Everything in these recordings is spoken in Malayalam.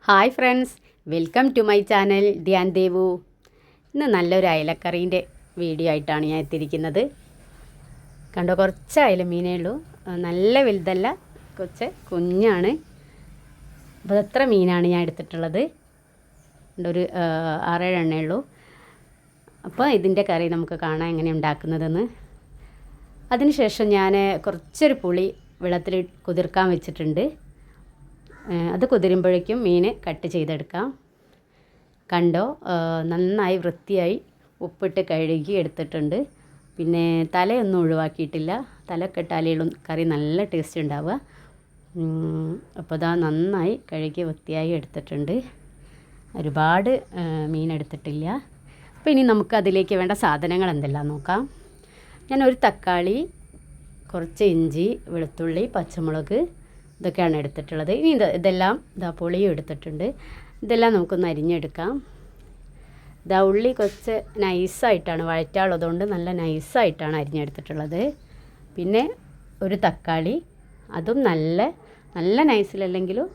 Hi friends, welcome to my channel Dhyan Devu. ഇന്ന് നല്ലൊരു അയലക്കറീൻ്റെ വീഡിയോ ആയിട്ടാണ് ഞാൻ എത്തിയിരിക്കുന്നത്. കണ്ടോ, കുറച്ച് അയല മീനേ ഉള്ളൂ, നല്ല വലുതല്ല, കുറച്ച് കുഞ്ഞാണ്. അപ്പോൾ എത്ര മീനാണ് ഞാൻ എടുത്തിട്ടുള്ളത്? ഒരു 6-7 എണ്ണേ ഉള്ളൂ. അപ്പോൾ ഇതിൻ്റെ കറി നമുക്ക് കാണാം എങ്ങനെ ഉണ്ടാക്കുന്നതെന്ന്. അതിനുശേഷം ഞാൻ കുറച്ചൊരു പുളി വെള്ളത്തിൽ കുതിർക്കാൻ വെച്ചിട്ടുണ്ട്. അത് കുതിരുമ്പോഴേക്കും മീൻ കട്ട് ചെയ്തെടുക്കാം. കണ്ടോ, നന്നായി വൃത്തിയായി ഉപ്പിട്ട് കഴുകി എടുത്തിട്ടുണ്ട്. പിന്നെ തലയൊന്നും ഒഴിവാക്കിയിട്ടില്ല. തലയൊക്കെ ഇട്ടാലും കറി നല്ല ടേസ്റ്റ് ഉണ്ടാവുക. അപ്പോൾ ഇതാ നന്നായി കഴുകി വൃത്തിയായി എടുത്തിട്ടുണ്ട്. ഒരുപാട് മീൻ എടുത്തിട്ടില്ല. അപ്പോൾ ഇനി നമുക്ക് അതിലേക്ക് വേണ്ട സാധനങ്ങൾ എന്തെല്ലാം നോക്കാം. ഞാൻ ഒരു തക്കാളി, കുറച്ച് ഇഞ്ചി, വെളുത്തുള്ളി, പച്ചമുളക്, ഇതൊക്കെയാണ് എടുത്തിട്ടുള്ളത്. ഇനി ഇതെല്ലാം പുളിയും എടുത്തിട്ടുണ്ട്. ഇതെല്ലാം നമുക്കൊന്ന് അരിഞ്ഞെടുക്കാം. ഉള്ളി കുറച്ച് നൈസായിട്ടാണ്, വഴറ്റാനുള്ളതുകൊണ്ട് നല്ല നൈസായിട്ടാണ് അരിഞ്ഞെടുത്തിട്ടുള്ളത്. പിന്നെ ഒരു തക്കാളി, അതും നല്ല നൈസിലല്ലെങ്കിലും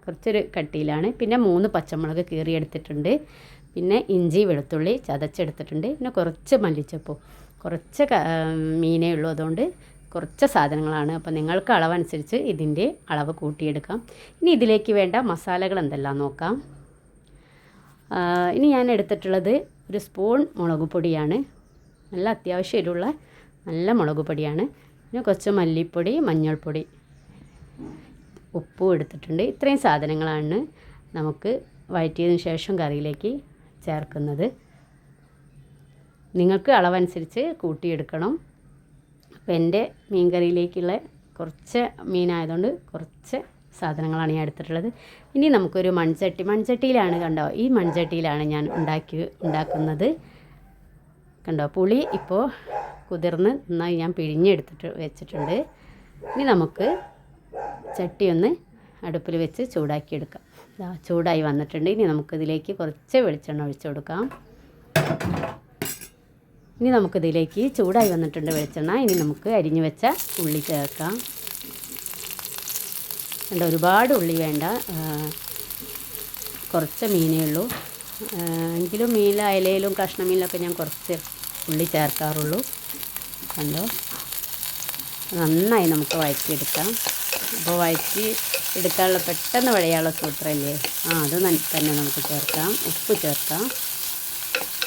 കുറച്ചൊരു കട്ടിയിലാണ്. പിന്നെ 3 പച്ചമുളക് കീറിയെടുത്തിട്ടുണ്ട്. പിന്നെ ഇഞ്ചി വെളുത്തുള്ളി ചതച്ചെടുത്തിട്ടുണ്ട്. പിന്നെ കുറച്ച് മല്ലിച്ചപ്പ്, കുറച്ച് മീനേ ഉള്ളൂ, അതുകൊണ്ട് കുറച്ച് സാധനങ്ങളാണ്. അപ്പോൾ നിങ്ങൾക്ക് അളവനുസരിച്ച് ഇതിൻ്റെ അളവ് കൂട്ടിയെടുക്കാം. ഇനി ഇതിലേക്ക് വേണ്ട മസാലകൾ എന്തെല്ലാം നോക്കാം. ഇനി ഞാൻ എടുത്തിട്ടുള്ളത് ഒരു സ്പൂൺ മുളക് പൊടിയാണ്. നല്ല അത്യാവശ്യം എരിവുള്ള നല്ല മുളക് പൊടിയാണ്. പിന്നെ കുറച്ച് മല്ലിപ്പൊടി, മഞ്ഞൾപ്പൊടി, ഉപ്പും എടുത്തിട്ടുണ്ട്. ഇത്രയും സാധനങ്ങളാണ് നമുക്ക് വഴറ്റിയതിന് ശേഷം കറിയിലേക്ക് ചേർക്കുന്നത്. നിങ്ങൾക്ക് അളവനുസരിച്ച് കൂട്ടിയെടുക്കണം. അപ്പോൾ എൻ്റെ മീൻ കറിയിലേക്കുള്ള കുറച്ച് മീനായതുകൊണ്ട് കുറച്ച് സാധനങ്ങളാണ് ഞാൻ എടുത്തിട്ടുള്ളത്. ഇനി നമുക്കൊരു മൺചട്ടിയിലാണ്, കണ്ടോ, ഈ മൺചട്ടിയിലാണ് ഞാൻ ഉണ്ടാക്കുന്നത്. കണ്ടോ, പുളി ഇപ്പോൾ കുതിർന്ന് നന്നായി ഞാൻ പിഴിഞ്ഞെടുത്തിട്ട് വെച്ചിട്ടുണ്ട്. ഇനി നമുക്ക് ചട്ടി ഒന്ന് അടുപ്പിൽ വെച്ച് ചൂടാക്കിയെടുക്കാം. ചൂടായി വന്നിട്ടുണ്ട്. ഇനി നമുക്കിതിലേക്ക് കുറച്ച് വെളിച്ചെണ്ണ ഒഴിച്ചു കൊടുക്കാം. ഇനി നമുക്കിതിലേക്ക് ചൂടായി വന്നിട്ടുണ്ട് വെളിച്ചെണ്ണ. ഇനി നമുക്ക് അരിഞ്ഞു വെച്ച ഉള്ളി ചേർക്കാം. വേണ്ട, ഒരുപാട് ഉള്ളി വേണ്ട, കുറച്ച് മീനേ ഉള്ളൂ. എങ്കിലും അയലയിലും കഷ്ണമീനിലൊക്കെ ഞാൻ കുറച്ച് ഉള്ളി ചേർക്കാറുള്ളൂ. കണ്ടോ, നന്നായി നമുക്ക് വഴറ്റിയെടുക്കാം. അപ്പോൾ വഴറ്റി എടുക്കാനുള്ള പെട്ടെന്ന് വഴിയാനുള്ള സൂത്രമല്ലേ, അത് തന്നെ നമുക്ക് ചേർക്കാം. ഉപ്പ് ചേർക്കാം.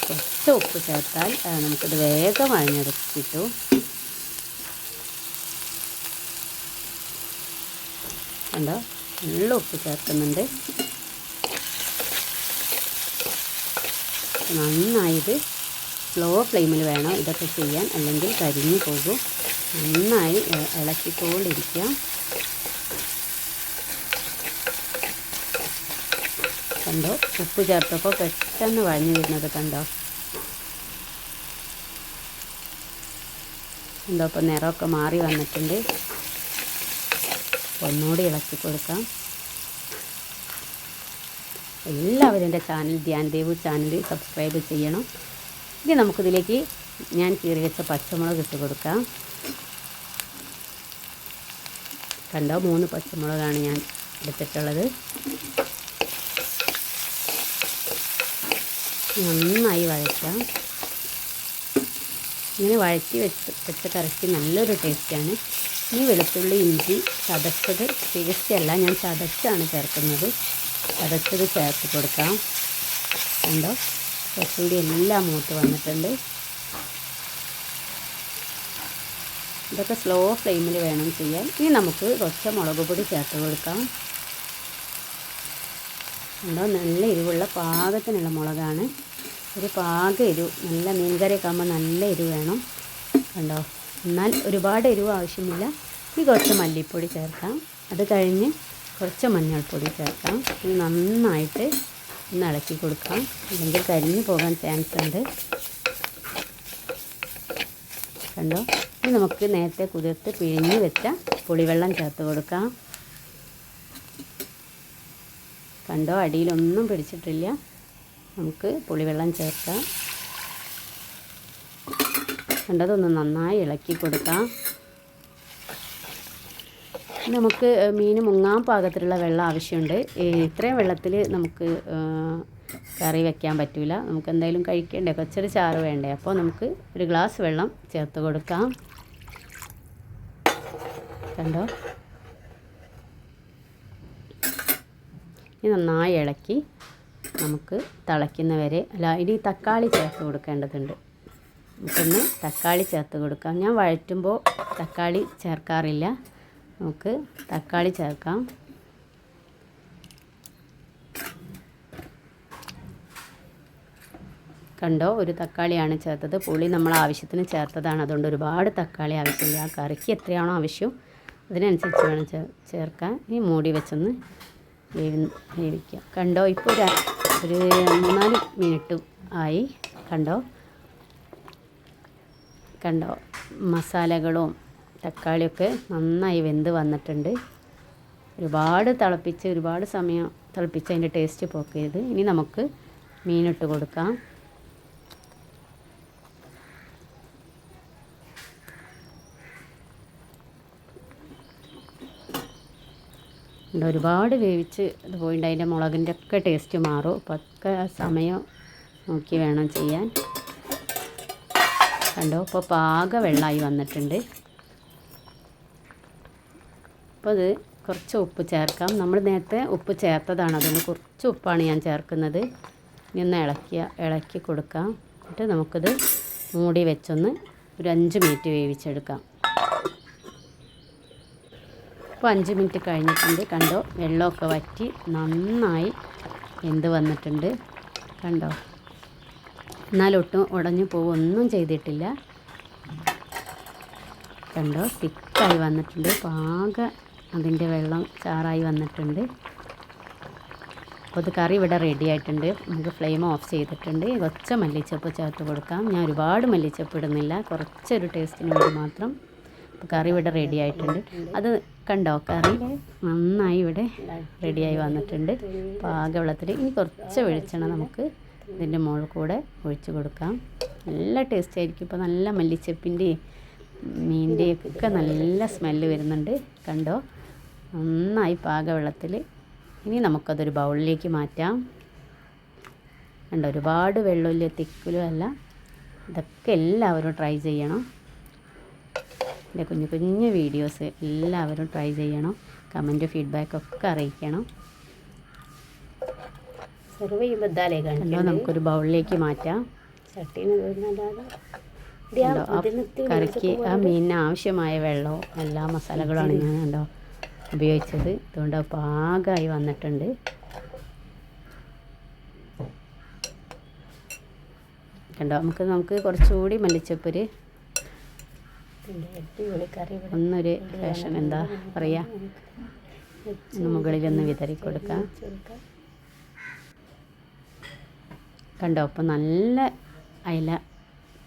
കുറച്ച് ഉപ്പ് ചേർത്താൽ നമുക്കിത് വേഗം വഴഞ്ഞെടുത്തിട്ടു. കണ്ടോ, നല്ല ഉപ്പ് ചേർക്കുന്നുണ്ട്. നന്നായിട്ട് സ്ലോ ഫ്ലെയിമിൽ വേണം ഇതൊക്കെ ചെയ്യാൻ, അല്ലെങ്കിൽ കരിഞ്ഞു പോകും. നന്നായി ഇളക്കിക്കൊണ്ടിരിക്കുക. കണ്ടോ, ഉപ്പ് ചേർത്തപ്പോൾ പെട്ടെന്ന് വഴഞ്ഞു വരുന്നത് കണ്ടോ. എന്തോ ഇപ്പോൾ നിറമൊക്കെ മാറി വന്നിട്ടുണ്ട്. ഒന്നുകൂടി ഇളക്കി കൊടുക്കാം. എല്ലാവരും എൻ്റെ channel Dhyan Devu channel subscribe ചെയ്യണം. ഇനി നമുക്കിതിലേക്ക് ഞാൻ കീറി വെച്ച പച്ചമുളക് ഇട്ട് കൊടുക്കാം. കണ്ടോ, 3 പച്ചമുളകാണ് ഞാൻ എടുത്തിട്ടുള്ളത്. നന്നായി വഴറ്റാം. ഇങ്ങനെ വഴറ്റി വെച്ച കറിക്ക് നല്ലൊരു ടേസ്റ്റാണ്. ഇനി വെളുത്തുള്ളി ഇഞ്ചി ചതച്ചത്, പേസ്റ്റല്ല, ഞാൻ ചതച്ചാണ് ചേർക്കുന്നത്. ചതച്ചത് ചേർത്ത് കൊടുക്കാം. കണ്ടോ, കുറച്ചുകൂടി എല്ലാം മൂത്ത് വന്നിട്ടുണ്ട്. ഇതൊക്കെ സ്ലോ ഫ്ലെയിമിൽ വേണം ചെയ്യാൻ. ഇനി നമുക്ക് കുറച്ച് മുളക് പൊടി ചേർത്ത് കൊടുക്കാം. കണ്ടോ, നല്ല എരിവുള്ള പാകത്തിനുള്ള മുളകാണ്. ഒരു പാക എരിവ്, നല്ല മീൻകറിയൊക്കെ ആകുമ്പോൾ നല്ല എരിവ് വേണം. കണ്ടോ, എന്നാൽ ഒരുപാട് എരിവ് ആവശ്യമില്ല. ഇനി കുറച്ച് മല്ലിപ്പൊടി ചേർക്കാം. അത് കഴിഞ്ഞ് കുറച്ച് മഞ്ഞൾപ്പൊടി ചേർക്കാം. ഇനി നന്നായിട്ട് ഒന്ന് ഇളക്കി കൊടുക്കാം, അല്ലെങ്കിൽ കരിഞ്ഞു പോകാൻ ചാൻസ് ഉണ്ട്. കണ്ടോ, ഇനി നമുക്ക് നേരത്തെ കുതിർത്ത് പിഴിഞ്ഞ് വെച്ച പുളിവെള്ളം ചേർത്ത് കൊടുക്കാം. കണ്ടോ, അടിയിലൊന്നും പിടിച്ചിട്ടില്ല. നമുക്ക് പുളിവെള്ളം ചേർക്കാം. കണ്ടതൊന്ന് നന്നായി ഇളക്കി കൊടുക്കാം. നമുക്ക് മീൻ മുങ്ങാൻ പാകത്തിലുള്ള വെള്ളം ആവശ്യമുണ്ട്. ഇത്രയും വെള്ളത്തിൽ നമുക്ക് കറി വെക്കാൻ പറ്റില്ല. നമുക്ക് എന്തായാലും കഴിക്കേണ്ടേ, കൊച്ചൊരു ചാറ് വേണ്ടേ. അപ്പോൾ നമുക്ക് ഒരു ഗ്ലാസ് വെള്ളം ചേർത്ത് കൊടുക്കാം. കണ്ടോ, ഇനി നന്നായി ഇളക്കി നമുക്ക് തിളയ്ക്കുന്നവരെ ഇനി തക്കാളി ചേർത്ത് കൊടുക്കേണ്ടതുണ്ട്. നമുക്കൊന്ന് തക്കാളി ചേർത്ത് കൊടുക്കാം. ഞാൻ വഴറ്റുമ്പോൾ തക്കാളി ചേർക്കാറില്ല. നമുക്ക് തക്കാളി ചേർക്കാം. കണ്ടോ, ഒരു തക്കാളിയാണ് ചേർത്തത്. പുളി നമ്മൾ ആവശ്യത്തിന് ചേർത്തതാണ്, അതുകൊണ്ട് ഒരുപാട് തക്കാളി ആവശ്യമില്ല. ആ കറിക്ക് എത്രയാണോ ആവശ്യം അതിനനുസരിച്ച് വേണം ചേർക്കാൻ. ഇനി മൂടി വെച്ചൊന്ന് വേവിക്കുക. കണ്ടോ, ഇപ്പോൾ ഒരു 3-4 മിനിറ്റ് ആയി. കണ്ടോ മസാലകളും തക്കാളിയൊക്കെ നന്നായി വെന്ത് വന്നിട്ടുണ്ട്. ഒരുപാട് സമയം തിളപ്പിച്ച് അതിൻ്റെ ടേസ്റ്റ് പോക്കരുത്. ഇനി നമുക്ക് മീനിട്ട് കൊടുക്കാം. ഒരുപാട് വേവിച്ച് അത് പോയിട്ട് അതിൻ്റെ മുളകിൻ്റെ ഒക്കെ ടേസ്റ്റ് മാറും. അപ്പോൾ ഒക്കെ സമയം നോക്കി വേണം ചെയ്യാൻ. കണ്ടോ, ഇപ്പോൾ പാക വെള്ളമായി വന്നിട്ടുണ്ട്. അപ്പോൾ അത് കുറച്ച് ഉപ്പ് ചേർക്കാം. നമ്മൾ നേരത്തെ ഉപ്പ് ചേർത്തതാണ്, അതുകൊണ്ട് കുറച്ച് ഉപ്പാണ് ഞാൻ ചേർക്കുന്നത്. ഇനി ഒന്ന് ഇളക്കി കൊടുക്കാം. എന്നിട്ട് നമുക്കത് മൂടി വെച്ചൊന്ന് ഒരു 5 മിനിറ്റ് വേവിച്ചെടുക്കാം. ഇപ്പോൾ 5 മിനിറ്റ് കഴിഞ്ഞിട്ടുണ്ട്. കണ്ടോ, വെള്ളമൊക്കെ വറ്റി നന്നായി വെന്ത് വന്നിട്ടുണ്ട്. കണ്ടോ, എന്നാലൊട്ടും ഉടഞ്ഞു പോവൊന്നും ചെയ്തിട്ടില്ല. കണ്ടോ, തിക്കായി വന്നിട്ടുണ്ട്. പാക അതിൻ്റെ വെള്ളം ചാറായി വന്നിട്ടുണ്ട്. അപ്പോൾ അത് കറി ഇവിടെ റെഡി ആയിട്ടുണ്ട്. നമുക്ക് ഫ്ലെയിം ഓഫ് ചെയ്തിട്ടുണ്ട്. കുറച്ച് മല്ലിച്ചപ്പ് ചേർത്ത് കൊടുക്കാം. ഞാൻ ഒരുപാട് മല്ലിച്ചപ്പ് ഇടുന്നില്ല, കുറച്ചൊരു ടേസ്റ്റിന് വേണ്ടി മാത്രം. അപ്പോൾ കറി ഇവിടെ റെഡി ആയിട്ടുണ്ട്. അത് കണ്ടോ, കറി നന്നായി ഇവിടെ റെഡിയായി വന്നിട്ടുണ്ട്. പാക വെള്ളത്തിൽ ഇനി കുറച്ച് വെളിച്ചെണ്ണ നമുക്ക് ഇതിൻ്റെ മുകളിൽ കൂടെ ഒഴിച്ച് കൊടുക്കാം. നല്ല ടേസ്റ്റ് ആയിരിക്കും. ഇപ്പോൾ നല്ല മല്ലിച്ചപ്പിൻ്റെയും മീനിൻ്റെയും ഒക്കെ നല്ല സ്മെല്ല് വരുന്നുണ്ട്. കണ്ടോ, നന്നായി പാക വെള്ളത്തിൽ. ഇനി നമുക്കതൊരു ബൗളിലേക്ക് മാറ്റാം. കണ്ടോ, ഒരുപാട് വെള്ളമില്ല, തിക്കിലും അല്ല. ഇതൊക്കെ എല്ലാവരും ട്രൈ ചെയ്യണം. എൻ്റെ കുഞ്ഞു വീഡിയോസ് എല്ലാവരും ട്രൈ ചെയ്യണം. കമൻറ്റ് ഫീഡ്ബാക്കൊക്കെ അറിയിക്കണം. സെർവ് ചെയ്യുമ്പോൾ കണ്ടോ, നമുക്കൊരു ബൗളിലേക്ക് മാറ്റാം. കറിക്ക് ആ മീനിന് ആവശ്യമായ വെള്ളവും എല്ലാ മസാലകളുമാണ് ഞാൻ കണ്ടോ ഉപയോഗിച്ചത്. അതുകൊണ്ട് പാകമായി വന്നിട്ടുണ്ട്. കണ്ടോ, നമുക്ക് കുറച്ചുകൂടി മല്ലിച്ചപ്പൊരു ഒന്നൊരു ഫാഷൻ എന്താ പറയുക, മുകളിലൊന്ന് വിതറി കൊടുക്കാം. കണ്ടോ, അപ്പോൾ നല്ല അയില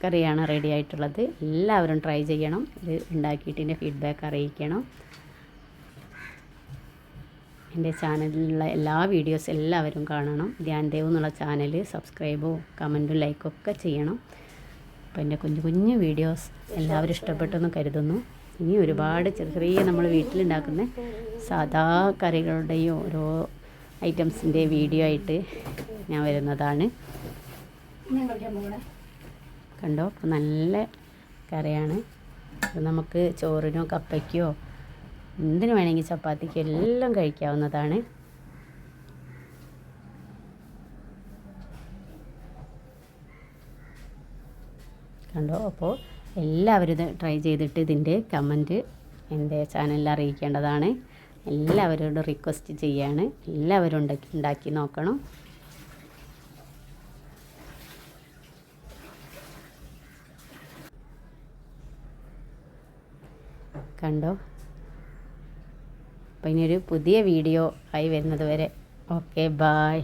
കറിയാണ് റെഡി ആയിട്ടുള്ളത്. എല്ലാവരും ട്രൈ ചെയ്യണം. ഇത് ഉണ്ടാക്കിയിട്ട് എൻ്റെ ഫീഡ്ബാക്ക് അറിയിക്കണം. എൻ്റെ ചാനലിലുള്ള എല്ലാ വീഡിയോസ് എല്ലാവരും കാണണം. ധ്യാൻ ദേവ് എന്നുള്ള ചാനൽ സബ്സ്ക്രൈബോ കമൻറ്റും ലൈക്കൊക്കെ ചെയ്യണം. അപ്പോൾ എൻ്റെ കുഞ്ഞു വീഡിയോസ് എല്ലാവരും ഇഷ്ടപ്പെട്ടെന്ന് കരുതുന്നു. ഇനി ഒരുപാട് ചെറിയ നമ്മൾ വീട്ടിലുണ്ടാക്കുന്ന സാധാ കറികളുടെയും ഓരോ ഐറ്റംസിൻ്റെ വീഡിയോ ആയിട്ട് ഞാൻ വരുന്നതാണ്. കണ്ടോ, അപ്പോൾ നല്ല കറിയാണ്. അത് നമുക്ക് ചോറിനോ കപ്പയ്ക്കോ എന്തിനു വേണമെങ്കിൽ ചപ്പാത്തിക്കോ എല്ലാം കഴിക്കാവുന്നതാണ്. കണ്ടോ, അപ്പോൾ എല്ലാവരും ഇത് ട്രൈ ചെയ്തിട്ട് ഇതിൻ്റെ കമൻറ്റ് എൻ്റെ ചാനലിൽ അറിയിക്കേണ്ടതാണ്. എല്ലാവരോടും റിക്വസ്റ്റ് ചെയ്യാണ്. എല്ലാവരും ഉണ്ടാക്കി നോക്കണം. കണ്ടോ, അപ്പോൾ ഇനിയൊരു പുതിയ വീഡിയോ ആയി വരുന്നത് വരെ ഓക്കെ, ബായ്.